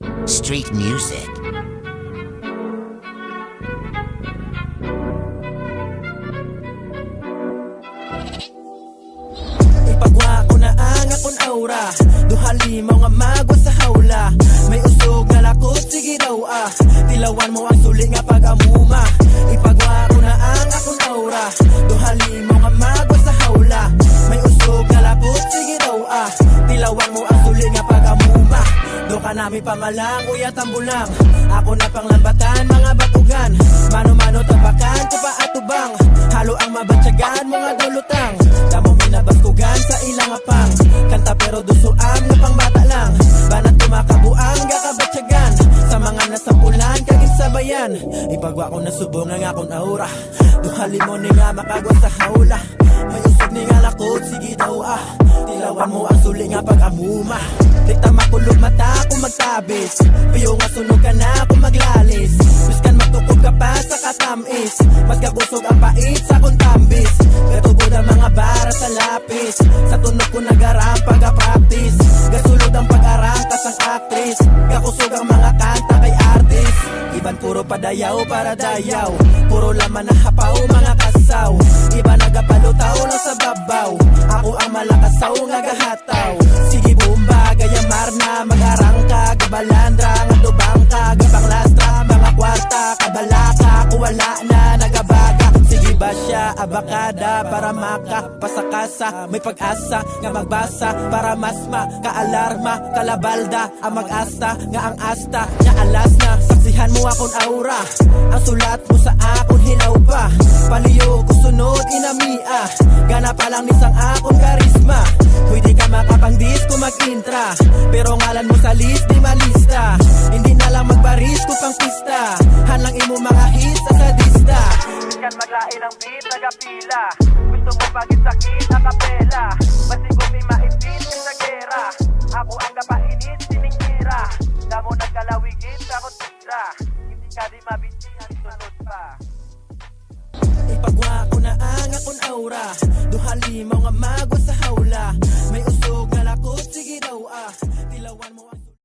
Street music. Ipagwa ko na ang akong aura, duhali mo nga magwa sa hawla. May usog na lakot, sige daw tilawan mo ang suli nga pag-amuma. Ipagwa ko na ang akong aura, duhali mo nga magwa sa hawla. May usog na lakot, sige daw tilawan mo ang suli nga pag-amuma. Do ka nami pamalang, uya tambulang. Ako na panglambatan, mga batugan. Mano-mano tabakan, tupa at tubang. Halo ang mabansyagan, mga dulutang. Damo minabaskugan sa ilang apang. Kanta pero dusuam na pang bata lang. Banat kumakabuang, gakabatsyagan. Sa mga nasampulan, kagin sabayan. Ipagwa ko na subong ang akong aura. Duhali mo ni nga makagwa sa hawla. May usog ni nga lakot, sige daw tilawan mo ang suli nga pag-amuma. Dikta makulog mata kung magtabis. Piyo nga sunog ka na kung maglalis. Biskan magtukog ka pa sa katamis. Mas gabusog ang pait sa kong tambis. Gatubod ang mga bara sa lapis. Sa tunog ko nagaram pag-practice. Gasulod ang pag-arang kasang actress. Gakusog ang mga kanta kay artist. Iban puro padayaw para dayaw. Puro laman na hapaw mga kasaw. Iba nagapalutaw lang sa babaw. Ako ang malakasaw nga gahataw. Sige bomba, gaya marna, mag-arang ka, gabalandra, nga dubang ka, gabang lastra, mga kwarta, kabalaka, kuwala na, nagabaga. Sige ba siya, abakada, para makapasakasa, may pag-asa, nga magbasa, para masma, kaalarma, kalabalda, ang mag-asta, nga ang asta, nga alas na, saksihan mo akong aura, ang sulat mo sa akong hilaw pa, paliyo ko sunod, inamia, gana pa lang nisang akong karisma, pwede ka makapangdis kung mag-intra, pero ngalan mo sa list di malista. Hindi na lang magbaris kung pang pista, hanlang imo mga hits sa sadista. Biskan maglain ang beat, nagapila. Gusto mo pagit sakit, nakapela. Basigo may maipit sa gera. Ako ang napainit, siningira. Damo nagkalawigit, takot tira. Hindi ka di mabiti, ang sunod pa. Ipagwa ko na ang akong aura, duhali mo nga